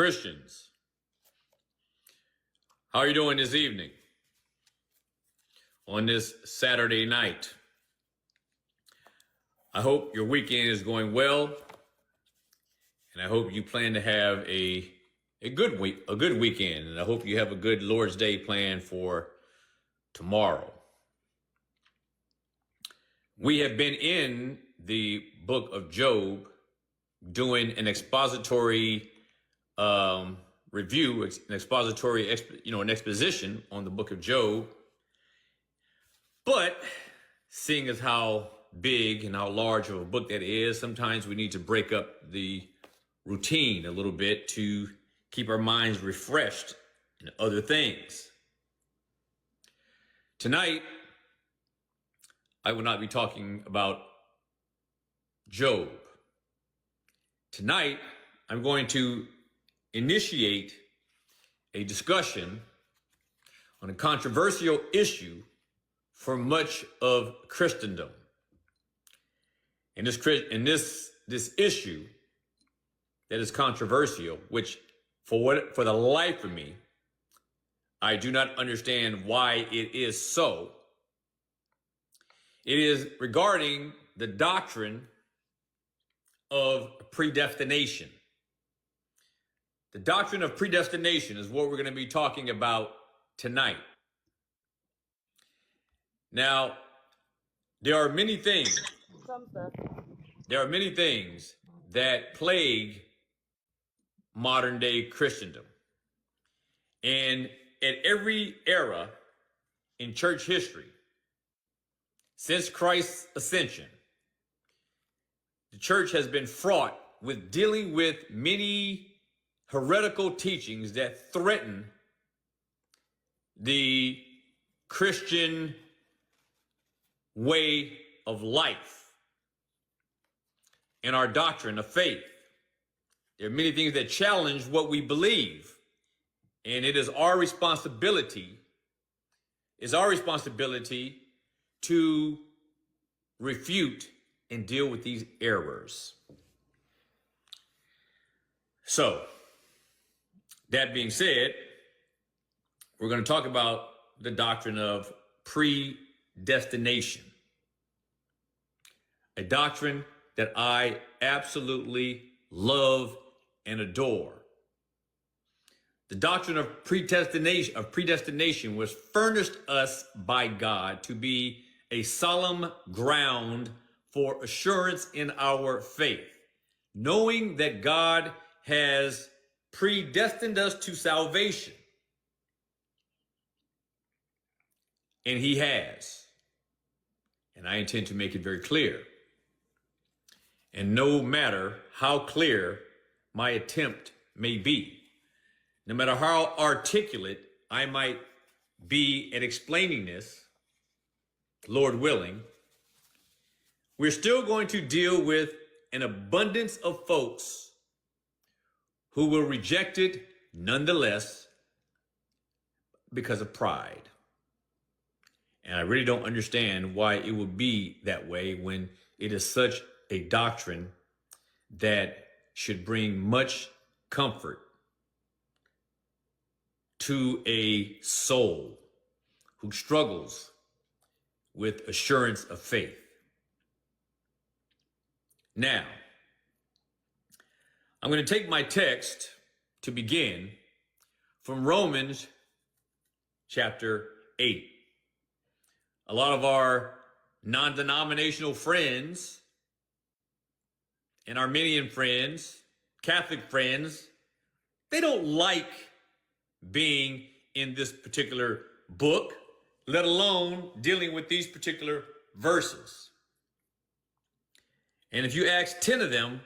Christians, how are you doing this evening on this Saturday night? I hope your weekend is going well, and I hope you plan to have a good weekend, and I hope you have a good Lord's Day planned for tomorrow. We have been in the book of Job doing an expository review, an exposition on the book of Job. But seeing as how big and how large of a book that is, sometimes we need to break up the routine a little bit to keep our minds refreshed in other things. Tonight, I will not be talking about Job. Tonight, I'm going to initiate a discussion on a controversial issue for much of Christendom. And this issue that is controversial, which for the life of me, I do not understand why it is so. It is regarding the doctrine of predestination. The doctrine of predestination is what we're going to be talking about tonight. Now, there are many things that plague modern day Christendom. And at every era in church history, since Christ's ascension, the church has been fraught with dealing with many heretical teachings that threaten the Christian way of life and our doctrine of faith. There are many things that challenge what we believe, and it is our responsibility to refute and deal with these errors. So, that being said, we're going to talk about the doctrine of predestination, a doctrine that I absolutely love and adore. The doctrine of predestination was furnished us by God to be a solemn ground for assurance in our faith, knowing that God has predestined us to salvation. And he has. And I intend to make it very clear. And no matter how clear my attempt may be, no matter how articulate I might be at explaining this, Lord willing, we're still going to deal with an abundance of folks who will reject it nonetheless because of pride. And I really don't understand why it would be that way when it is such a doctrine that should bring much comfort to a soul who struggles with assurance of faith. Now, I'm going to take my text to begin from Romans chapter 8. A lot of our non-denominational friends and Arminian friends, Catholic friends, they don't like being in this particular book, let alone dealing with these particular verses. And if you ask 10 of them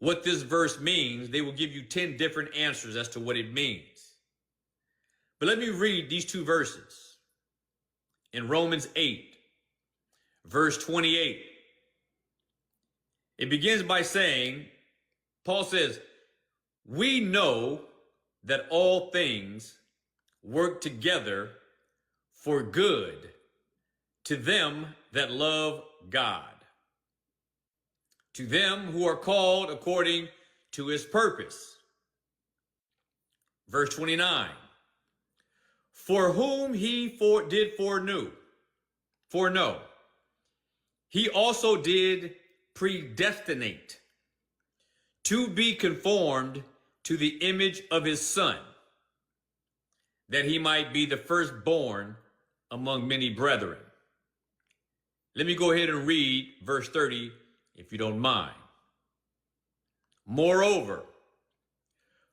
what this verse means, they will give you 10 different answers as to what it means. But let me read these two verses. In Romans 8, verse 28, it begins by saying, Paul says, we know that all things work together for good to them that love God, to them who are called according to his purpose. Verse 29. For whom he did foreknow, he also did predestinate to be conformed to the image of his Son, that he might be the firstborn among many brethren. Let me go ahead and read verse 30, if you don't mind. Moreover,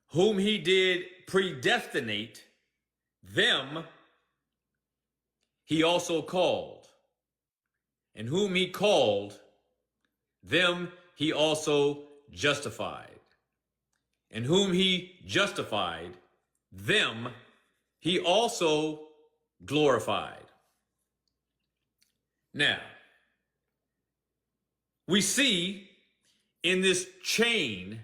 whom he did predestinate, them he also called. And whom he called, them he also justified. And whom he justified, them he also glorified. Now, we see in this chain,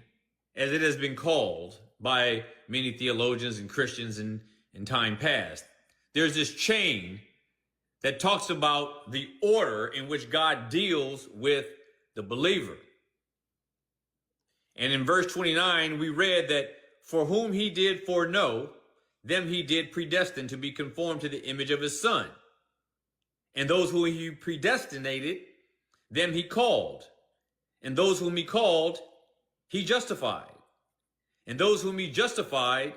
as it has been called by many theologians and Christians in time past, there's this chain that talks about the order in which God deals with the believer. And in verse 29, we read that for whom he did foreknow, them he did predestine to be conformed to the image of his Son. And those whom he predestinated, them he called. And those whom he called, he justified. And those whom he justified,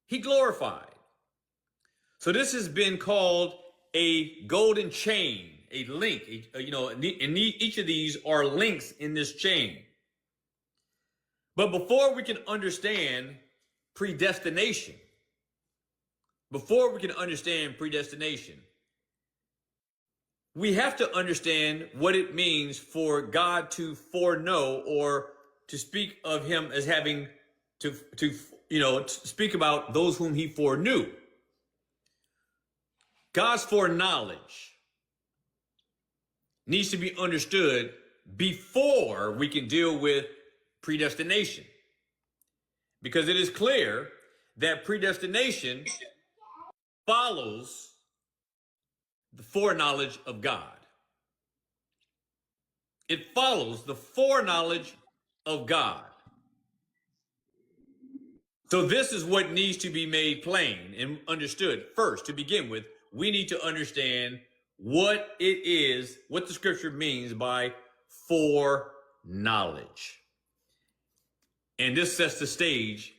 he glorified. So this has been called a golden chain, a link. And each of these are links in this chain. But before we can understand predestination, we have to understand what it means for God to foreknow, or to speak of him as having to speak about those whom he foreknew. God's foreknowledge needs to be understood before we can deal with predestination, because it is clear that predestination follows the foreknowledge of God. It follows the foreknowledge of God. So this is what needs to be made plain and understood. First, to begin with, we need to understand what it is, what the scripture means by foreknowledge. And this sets the stage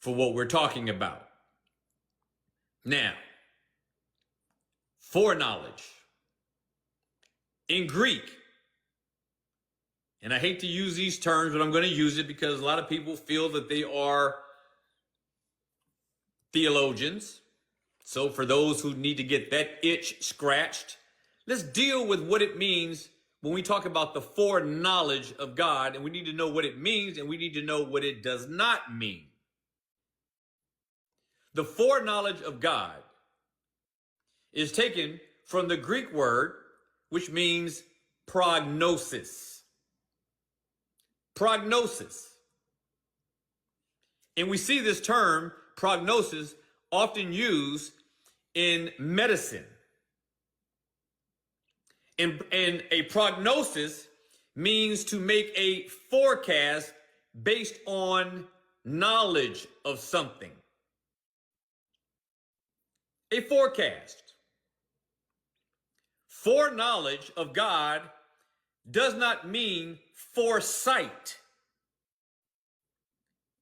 for what we're talking about. Now, foreknowledge in Greek, and I hate to use these terms, but I'm going to use it because a lot of people feel that they are theologians. So for those who need to get that itch scratched, let's deal with what it means when we talk about the foreknowledge of God, and we need to know what it means, and we need to know what it does not mean. The foreknowledge of God is taken from the Greek word, which means prognosis. Prognosis. And we see this term, prognosis, often used in medicine. And a prognosis means to make a forecast based on knowledge of something. A forecast. Foreknowledge of God does not mean foresight.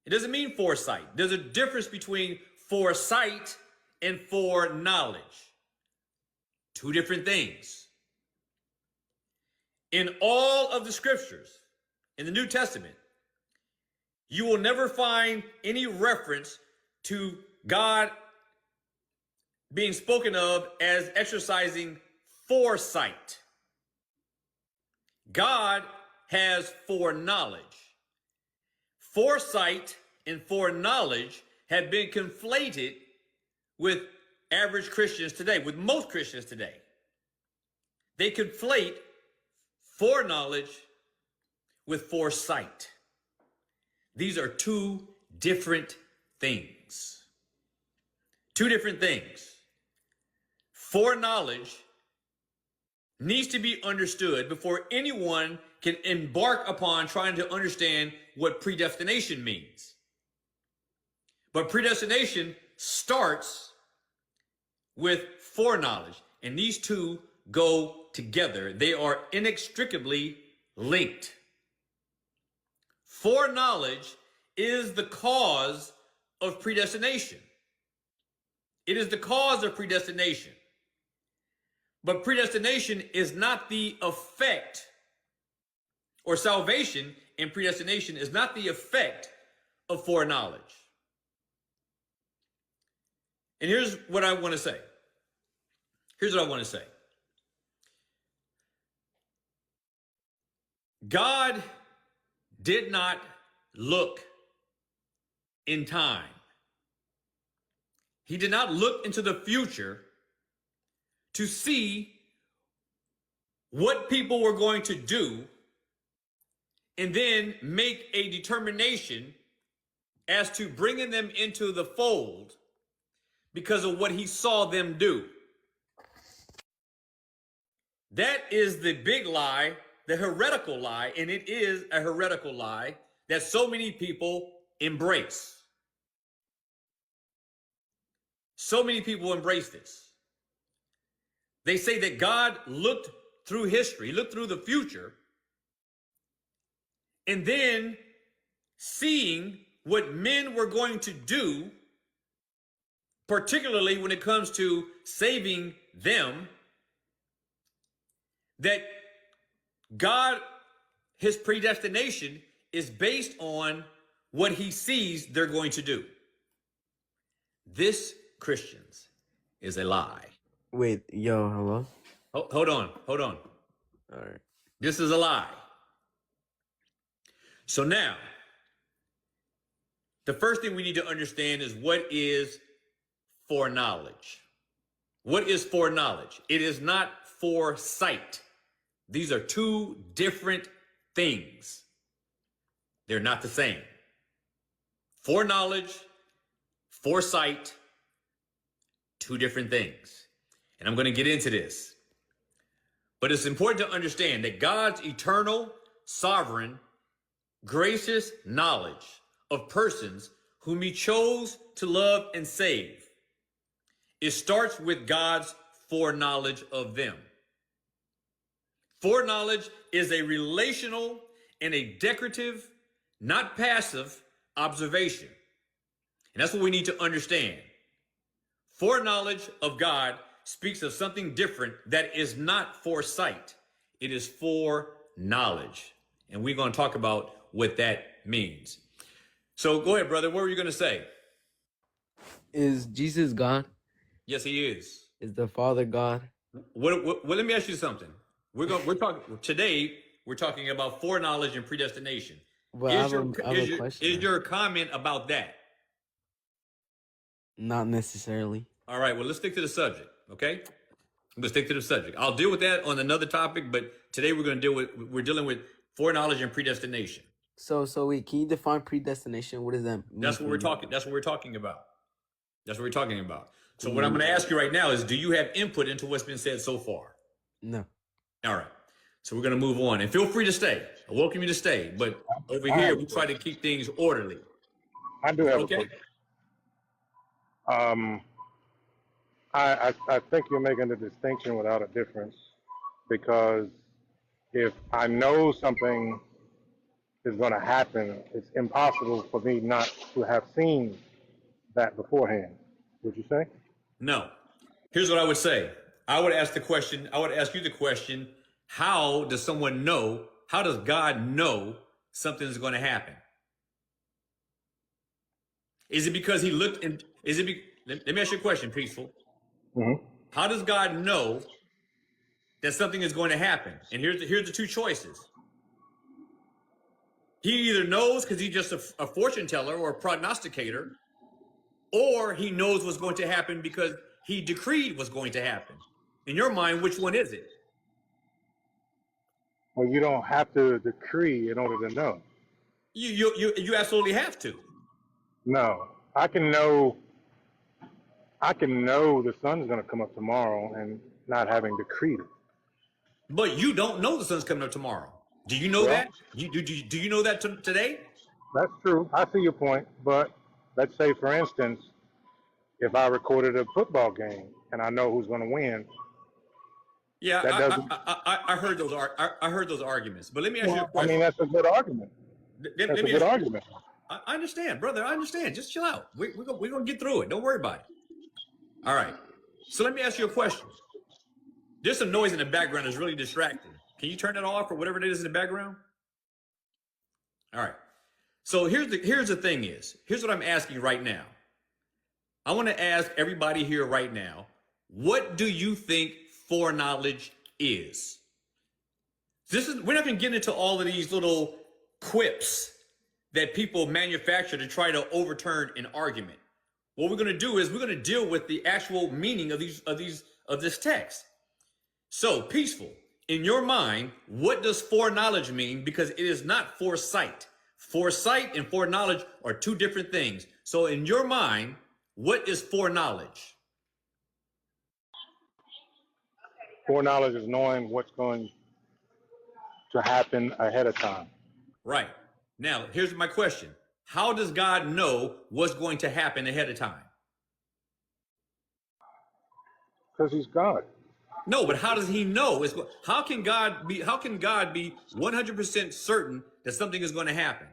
It doesn't mean foresight. There's a difference between foresight and foreknowledge. Two different things. In all of the scriptures, in the New Testament, you will never find any reference to God being spoken of as exercising foresight. God has foreknowledge. Foresight and foreknowledge have been conflated with average Christians today, with most Christians today. They conflate foreknowledge with foresight. These are two different things. Two different things. Foreknowledge needs to be understood before anyone can embark upon trying to understand what predestination means. But predestination starts with foreknowledge, and these two go together. They are inextricably linked. Foreknowledge is the cause of predestination. It is the cause of predestination. But predestination is not the effect, or salvation in predestination is not the effect of foreknowledge. And here's what I want to say. Here's what I want to say. God did not look in time. He did not look into the future to see what people were going to do and then make a determination as to bringing them into the fold because of what he saw them do. That is the big lie, the heretical lie, and it is a heretical lie that so many people embrace. So many people embrace this. They say that God looked through history, looked through the future, and then seeing what men were going to do, particularly when it comes to saving them, that God, his predestination is based on what he sees they're going to do. This, Christians, is a lie. Wait, yo, hello? Hold on. All right. This is a lie. So now, the first thing we need to understand is what is foreknowledge. What is foreknowledge? It is not foresight. These are two different things. They're not the same. Foreknowledge, foresight, two different things. And I'm going to get into this. But it's important to understand that God's eternal, sovereign, gracious knowledge of persons whom he chose to love and save, it starts with God's foreknowledge of them. Foreknowledge is a relational and a decorative, not passive observation. And that's what we need to understand. Foreknowledge of God speaks of something different that is not foresight. It is foreknowledge. And we're going to talk about what that means. So go ahead, brother. What were you going to say? Is Jesus God? Yes, he is. Is the Father God? Well, let me ask you something. We're talking today. We're talking about foreknowledge and predestination. Well, I have a question. Is your comment about that? Not necessarily. All right. Well, let's stick to the subject. Okay. Let's stick to the subject. I'll deal with that on another topic, but today we're dealing with foreknowledge and predestination. So wait, can you define predestination? What does that mean? That's what we're talking. That's what we're talking about. That's what we're talking about. So what I'm going to ask you right now is, do you have input into what's been said so far? No. All right. So we're going to move on, and feel free to stay. I welcome you to stay, but over here we try to keep things orderly. I do have a question. I think you're making the distinction without a difference, because if I know something is going to happen, it's impossible for me not to have seen that beforehand. Would you say? No. Here's what I would say. I would ask you the question, how does someone know, how does God know something is going to happen? Is it because he looked in, let me ask you a question, Peaceful. Mm-hmm. How does God know that something is going to happen? And here's the two choices. He either knows because he's just a fortune teller or a prognosticator, or he knows what's going to happen because he decreed what's going to happen. In your mind, which one is it? Well, you don't have to decree in order to know. You absolutely have to. No, I can know the sun's going to come up tomorrow and not having decreed it. But you don't know the sun's coming up tomorrow. Do you know that? Do you know that today? That's true. I see your point, but let's say, for instance, if I recorded a football game and I know who's going to win, Yeah, that doesn't. I heard those I heard those arguments. But let me ask you a Well, I mean, question. that's a good argument. Let That's a me good ask you. argument. I understand, brother. I understand. Just chill out. We're gonna get through it. Don't worry about it. All right. So let me ask you a question. There's some noise in the background that's really distracting. Can you turn it off or whatever it is in the background? All right. So here's the thing is, here's what I'm asking right now. I want to ask everybody here right now, what do you think foreknowledge is? We're not going to get into all of these little quips that people manufacture to try to overturn an argument. What we're going to do is we're going to deal with the actual meaning of this text. So, peaceful. In your mind, what does foreknowledge mean? Because it is not foresight. Foresight and foreknowledge are two different things. So, in your mind, what is foreknowledge? Foreknowledge is knowing what's going to happen ahead of time. Right. Now, here's my question. How does God know what's going to happen ahead of time? Because he's God. No, but how does he know? How can God be 100% certain that something is going to happen?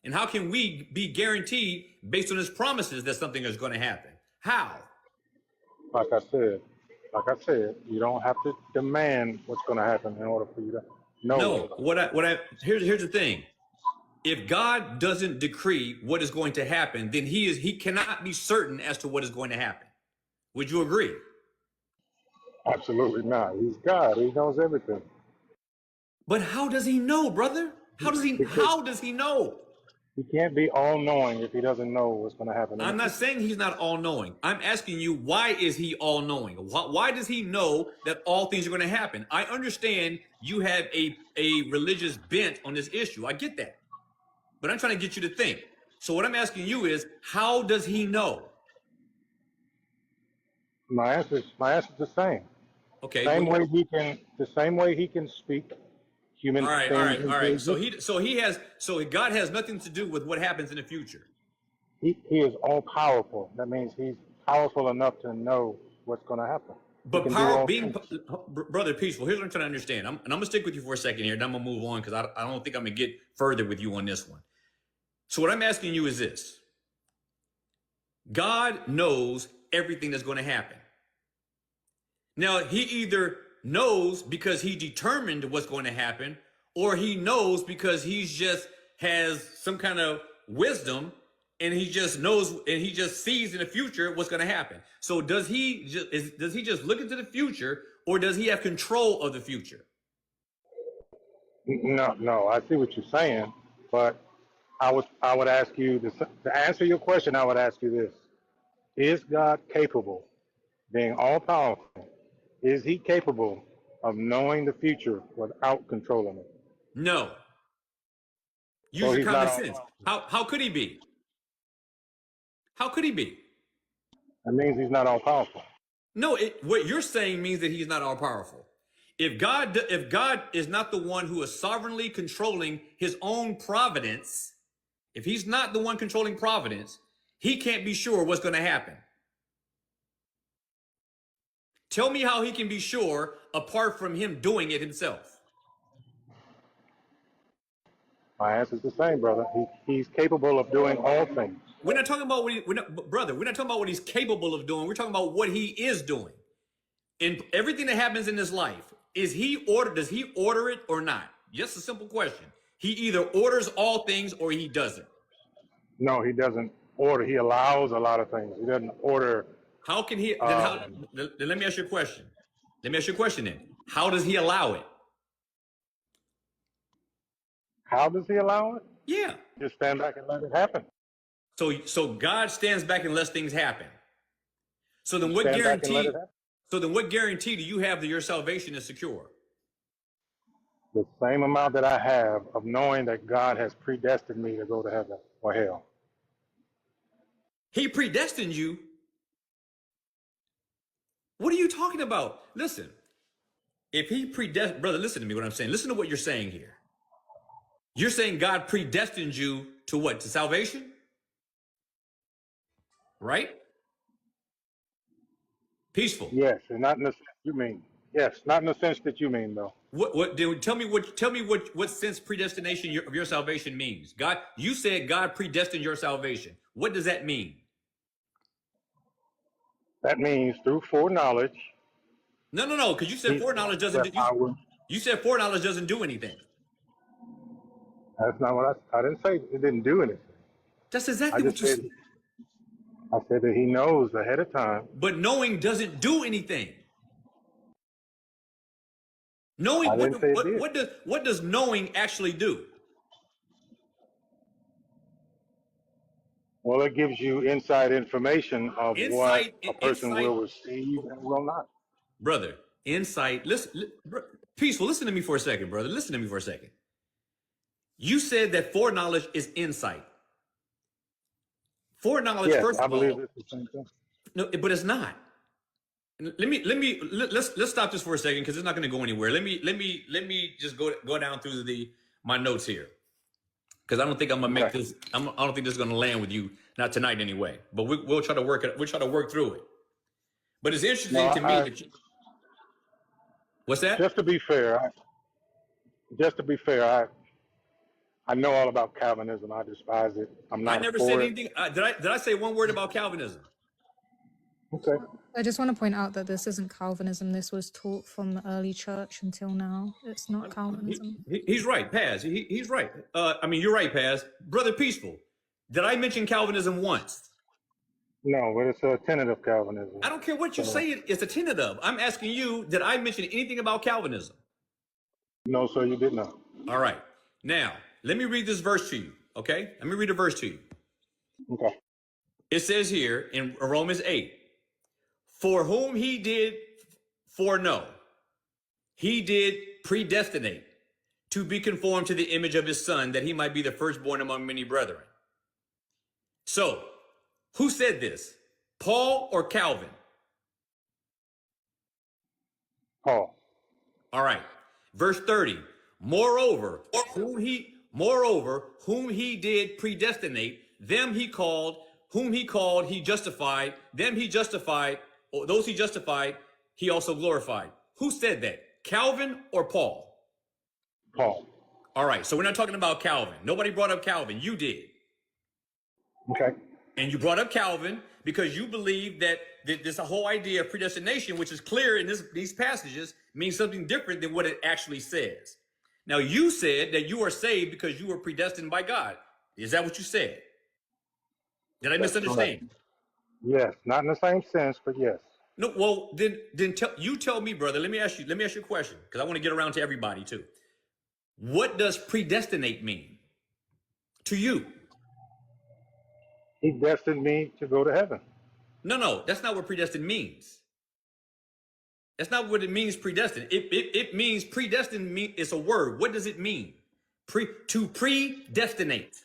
And how can we be guaranteed based on his promises that something is going to happen? How? Like I said, you don't have to demand what's going to happen in order for you to know. No, here's the thing. If God doesn't decree what is going to happen, then he cannot be certain as to what is going to happen. Would you agree? Absolutely not. He's God. He knows everything. But how does he know, brother? How does he know? He can't be all-knowing if he doesn't know what's going to happen. I'm not saying he's not all-knowing. I'm asking you, why is he all-knowing? Why does he know that all things are going to happen? I understand you have a religious bent on this issue. I get that. But I'm trying to get you to think. So what I'm asking you is, how does he know? My answer's the same. Okay. The same way he can speak human. All right. So God has nothing to do with what happens in the future. He is all powerful. That means he's powerful enough to know what's going to happen. But brother, peaceful. Here's what I'm trying to understand. I'm going to stick with you for a second here, and I'm going to move on because I don't think I'm going to get further with you on this one. So what I'm asking you is this. God knows everything that's going to happen. Now, he either knows because he determined what's going to happen, or he knows because he just has some kind of wisdom and he just knows and he just sees in the future what's going to happen. So does he just look into the future, or does he have control of the future? No, I see what you're saying, but I would ask you to answer your question. I would ask you this: is God capable, being all powerful? Is he capable of knowing the future without controlling it? No. Use So your he's common not sense. How could he be? How could he be? That means he's not all powerful. No, what you're saying means that he's not all powerful. If God is not the one who is sovereignly controlling his own providence, if he's not the one controlling providence, he can't be sure what's going to happen. Tell me how he can be sure apart from him doing it himself. My answer's the same, brother. He's capable of doing all things. We're not talking about we're not talking about what he's capable of doing. We're talking about what he is doing. In everything that happens in his life, does he order it or not? Just a simple question. He either orders all things or he doesn't. No, he doesn't order. He allows a lot of things. He doesn't order. How can he? Then let me ask you a question. Let me ask you a question then. How does he allow it? How does he allow it? Yeah. Just stand back and let it happen. So God stands back and lets things happen. So then what guarantee? So then what guarantee do you have that your salvation is secure? The same amount that I have of knowing that God has predestined me to go to heaven or hell. He predestined you? What are you talking about? Listen, if he brother, listen to me what I'm saying. Listen to what you're saying here. You're saying God predestined you to what? To salvation? right? Peaceful. Yes, and not in the sense you mean. Yes, not in the sense that you mean, though. Tell me what sense predestination of your salvation means. God, you said God predestined your salvation. What does that mean? That means through foreknowledge, No, because you said he foreknowledge doesn't. that I will. You said foreknowledge doesn't do anything. That's not what I didn't say. It didn't do anything. That's I exactly just what you said. said. I said that he knows ahead of time. But knowing doesn't do anything. I Knowing didn't say it did. what does knowing actually do? Well, it gives you inside information of what Insight, a person insight, will receive and will not. brother. Insight. Peaceful. Listen to me for a second, brother. Listen to me for a second. You said that foreknowledge is insight. Foreknowledge, Yes, first I of believe all, it's the same thing. no, but it's not. Let's stop this for a second because it's not going to go anywhere. Let me just go down through my notes here because I don't think I'm gonna make this. I don't think this is going to land with you, not tonight anyway. But we'll try to work it. We'll try to work through it. But it's interesting No, to me that you. What's that? just to be fair, I know all about Calvinism. I despise it. I'm I not never for said it. anything. Did I say one word about Calvinism? Okay. I just want to point out that this isn't Calvinism. This was taught from the early church until now. It's not Calvinism. He's right, Paz. He's right. I mean, you're right, Paz. Brother Peaceful. Did I mention Calvinism once? No, but it's a tenet of Calvinism. I don't care what you say. It's a tentative. I'm asking you, did I mention anything about Calvinism? No, sir, you did not. All right. Now, let me read this verse to you. Okay? Let me read a verse to you. Okay. It says here in Romans 8, for whom he did foreknow, he did predestinate to be conformed to the image of his son, that he might be the firstborn among many brethren. So, who said this? Paul or Calvin? Paul. All right. Verse 30. Moreover, whom he did predestinate, them he called, whom he called, he justified, them he justified, or those he justified, he also glorified. Who said that? Calvin or Paul? Paul. All right. So we're not talking about Calvin. Nobody brought up Calvin. You did. Okay. And you brought up Calvin because you believe that this whole idea of predestination, which is clear in these passages, means something different than what it actually says. Now, you said that you are saved because you were predestined by God. Is that what you said? Did I misunderstand? Correct. Yes, not in the same sense, but yes. No. Well, then tell me, brother. Let me ask you a question because I want to get around to everybody too. What does predestinate mean to you? He destined me to go to heaven. No, that's not what predestined means. That's not what it means, predestined. It means predestined it's a word. What does it mean? To predestinate.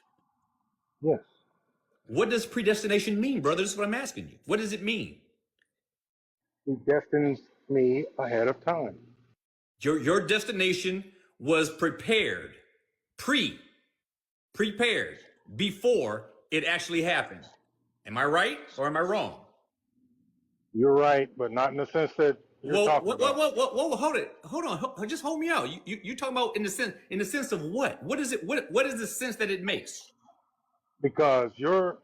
Yes. What does predestination mean, brother? This is what I'm asking you. What does it mean? He destines me ahead of time. Your destination was prepared, prepared before it actually happened. Am I right or am I wrong? You're right, but not in the sense that you're talking about. Hold on. Just hold me out. You talking about in the sense of what? What is it? What is the sense that it makes? Because your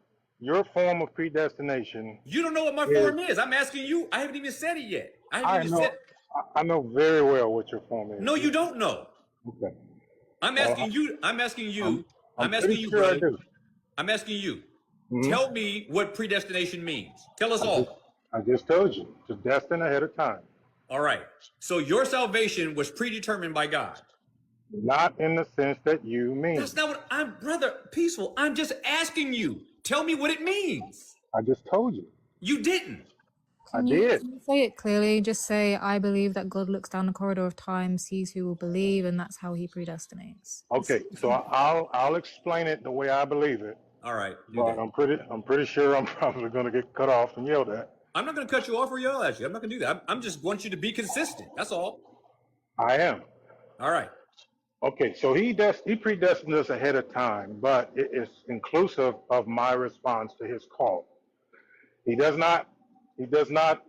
form of predestination. You don't know what my form is. I'm asking you. I haven't even said it yet. I know very well what your form is. No, you don't know. Okay. I'm asking you, Sure brother. I do. I'm asking you. Mm-hmm. Tell me what predestination means. Tell us all. I just told you to destine ahead of time. All right. So your salvation was predetermined by God. Not in the sense that you mean. That's not what I'm, brother, peaceful. I'm just asking you. Tell me what it means. I just told you. You didn't. Can you say it clearly? Just say, I believe that God looks down the corridor of time, sees who will believe, and that's how he predestinates. Okay, so I'll explain it the way I believe it. All right. But I'm pretty sure I'm probably going to get cut off and yelled at. I'm not going to cut you off or yell at you. I'm not going to do that. I'm just want you to be consistent. That's all. I am. All right. Okay, so he predestined us ahead of time, but it is inclusive of my response to his call. He does not. He does not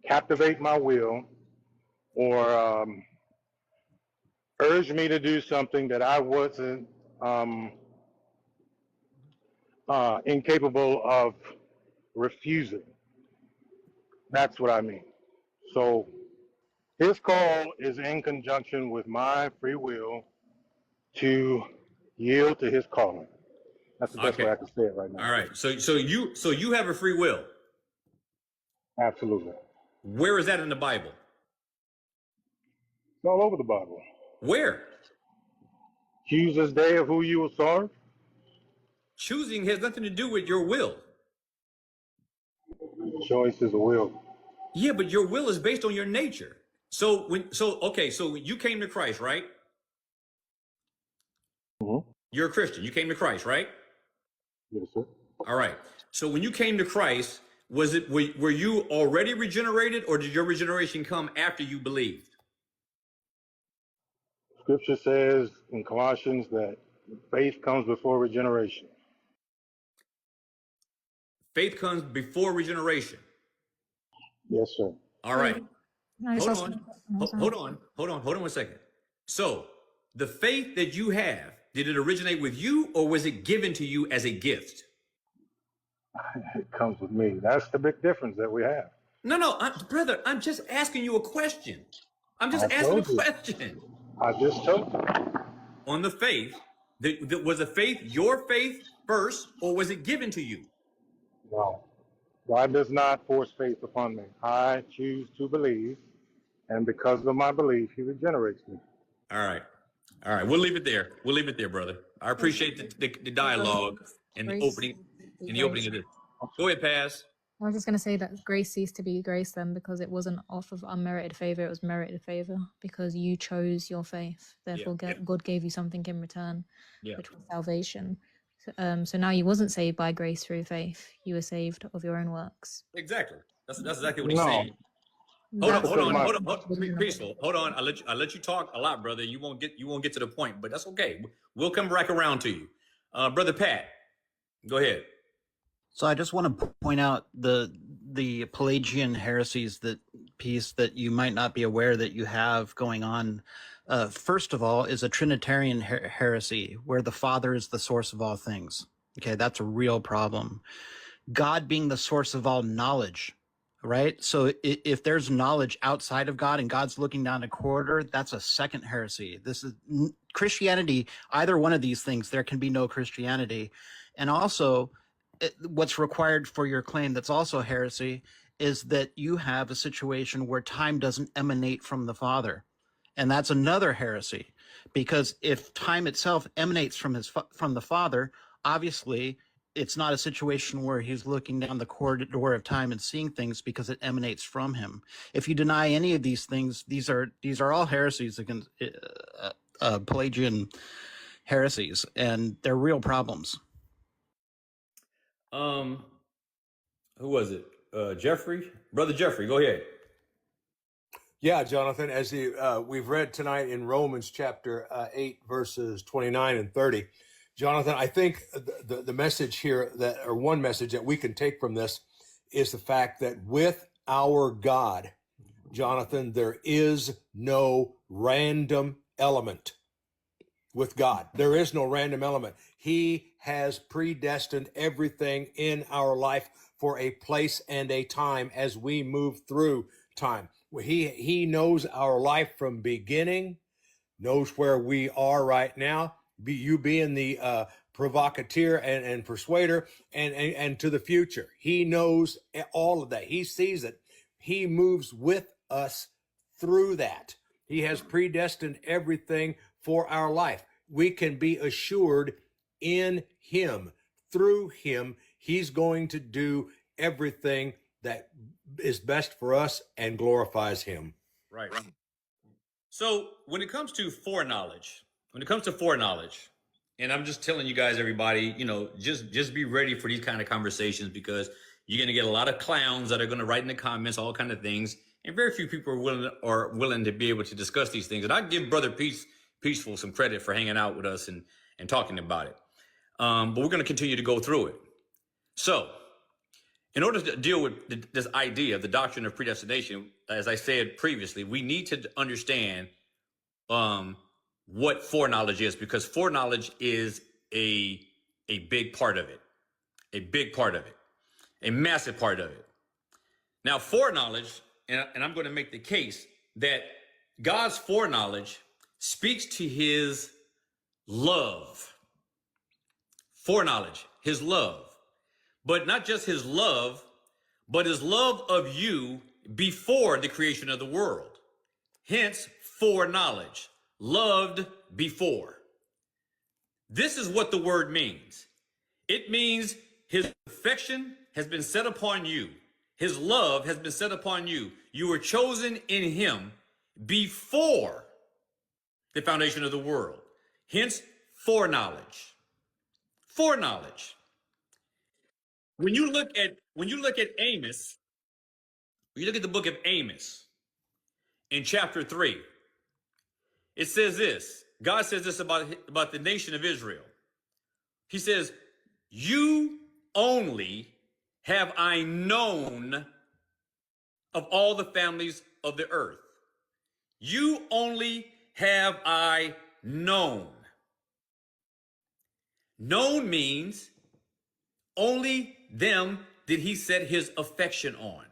captivate my will or urge me to do something that I wasn't incapable of refusing. That's what I mean. So his call is in conjunction with my free will to yield to his calling. That's the best way Okay. I can say it right now. All right. So you have a free will. Absolutely. Where is that in the Bible? It's all over the Bible. Where? Choose this day of who you will serve. Choosing has nothing to do with your will. Choice is a will. Yeah, but your will is based on your nature. So you came to Christ, right? Mm-hmm. You're a Christian. You came to Christ, right? Yes, sir. All right. So when you came to Christ, were you already regenerated, or did your regeneration come after you believed? Scripture says in Colossians that faith comes before regeneration. Faith comes before regeneration. Yes, sir. All right. No, it's Hold also- on. Hold on 1 second. So the faith that you have, did it originate with you, or was it given to you as a gift? It comes with me. That's the big difference that we have. No, brother, I'm just asking you a question. I'm just I asking a told you. question. I just told you. On the faith, was the faith your faith first, or was it given to you? No. God does not force faith upon me. I choose to believe, and because of my belief, he regenerates me. All right. All right. We'll leave it there. We'll leave it there, brother. I appreciate the dialogue and the opening of this. Go ahead, Paz. I was just going to say that grace ceased to be grace then, because it wasn't off of unmerited favor, it was merited favor because you chose your faith. Therefore, God gave you something in return, which was salvation. So now you wasn't saved by grace through faith. You were saved of your own works. Exactly. That's exactly what he's No. saying. Hold That's on. Peaceful. Hold on. I'll let you talk a lot, brother. You won't get to the point, but that's okay. We'll come back around to you. Brother Pat, go ahead. So I just want to point out the Pelagian heresies that you might not be aware that you have going on. First of all, is a Trinitarian heresy where the Father is the source of all things. Okay, that's a real problem. God being the source of all knowledge, right? So if there's knowledge outside of God and God's looking down a corridor, that's a second heresy. This is Christianity. Either one of these things, there can be no Christianity. And also, what's required for your claim that's also heresy is that you have a situation where time doesn't emanate from the Father. And that's another heresy, because if time itself emanates from the Father, obviously it's not a situation where he's looking down the corridor of time and seeing things, because it emanates from him. If you deny any of these things, these are all heresies against Pelagian heresies, and they're real problems. Who was it? Jeffrey? Brother Jeffrey, go ahead. Yeah, Jonathan, as we've read tonight in Romans chapter 8, verses 29 and 30. Jonathan, I think the message here one message that we can take from this is the fact that with our God, Jonathan, there is no random element. With God, there is no random element. He has predestined everything in our life for a place and a time as we move through time. He knows our life from beginning, knows where we are right now. You being the provocateur and persuader, and to the future. He knows all of that. He sees it. He moves with us through that. He has predestined everything for our life. We can be assured in him, through him, he's going to do everything that is best for us and glorifies him. Right. So when it comes to foreknowledge, and I'm just telling you guys, everybody, just be ready for these kind of conversations, because you're going to get a lot of clowns that are going to write in the comments, all kind of things. And very few people are willing to be able to discuss these things. And I give Brother Peaceful some credit for hanging out with us and talking about it. But we're going to continue to go through it. So In order to deal with this idea, the doctrine of predestination, as I said previously, we need to understand what foreknowledge is, because foreknowledge is a big part of it, a massive part of it. Now, foreknowledge, and I'm going to make the case that God's foreknowledge speaks to his love. Foreknowledge, his love. But not just his love, but his love of you before the creation of the world. Hence, foreknowledge, loved before. This is what the word means. It means his affection has been set upon you. His love has been set upon you. You were chosen in him before the foundation of the world. Hence, foreknowledge. Foreknowledge. When you look at Amos, when you look at the book of Amos in chapter 3, it says this. God says this about the nation of Israel. He says, you only have I known of all the families of the earth. You only have I known. Known means only them did he set his affection on.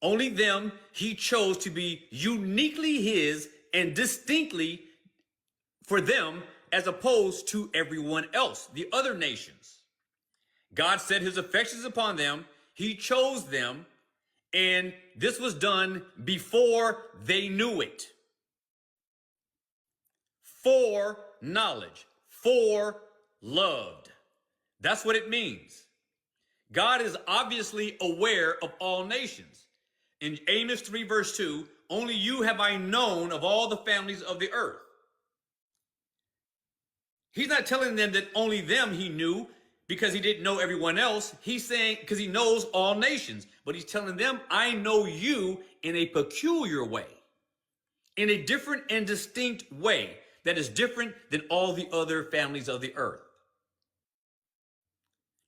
Only them he chose to be uniquely his and distinctly for them, as opposed to everyone else, the other nations. God set his affections upon them. He chose them. And this was done before they knew it. Foreknowledge, foreloved. That's what it means. God is obviously aware of all nations. In Amos 3 verse 2, only you have I known of all the families of the earth. He's not telling them that only them he knew because he didn't know everyone else. He's saying because he knows all nations, but he's telling them, I know you in a peculiar way, in a different and distinct way that is different than all the other families of the earth.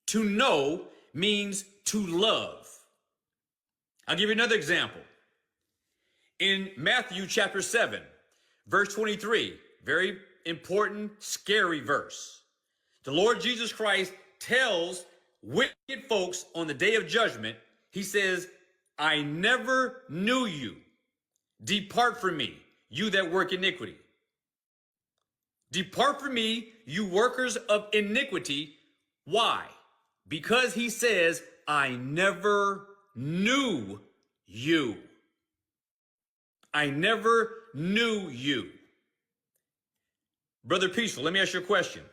To know means to love. I'll give you another example. In Matthew chapter 7, verse 23, very important, scary verse. The Lord Jesus Christ tells wicked folks on the day of judgment, he says, I never knew you. Depart from me, you that work iniquity. Depart from me, you workers of iniquity. Why? Because he says, I never knew you. I never knew you. Brother Peaceful, let me ask you a question.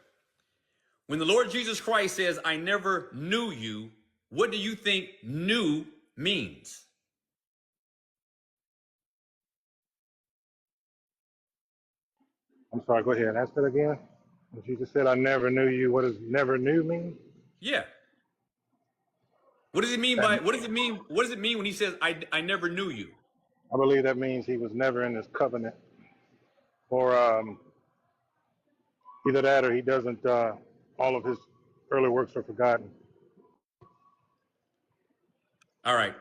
When the Lord Jesus Christ says, I never knew you, what do you think knew means? I'm sorry, go ahead. Ask that again. If you just said, I never knew you, what does never knew mean? Yeah. What does it mean what does it mean when he says, I never knew you? I believe that means he was never in this covenant, or either that or he doesn't, all of his early works are forgotten. All right.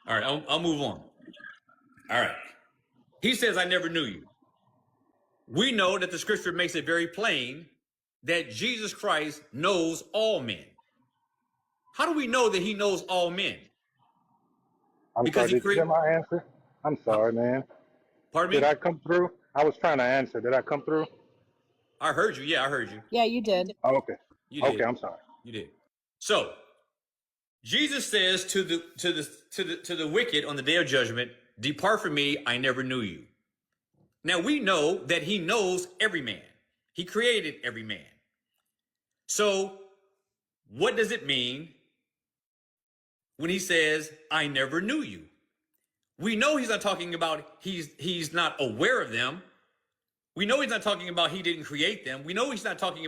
I'll move on. All right. He says, I never knew you. We know that the scripture makes it very plain that Jesus Christ knows all men. How do we know that he knows all men? I'm Because sorry, did you hear my answer? I'm sorry, man. Pardon me? Did I come through? I was trying to answer. Did I come through? I heard you. Yeah, I heard you. Yeah, you did. Oh, okay. You did. Okay, I'm sorry. You did. So Jesus says to the wicked on the day of judgment, depart from me, I never knew you. Now we know that he knows every man. He created every man. So what does it mean when he says, I never knew you? We know he's not talking about he's not aware of them. We know he's not talking about he didn't create them. We know he's not talking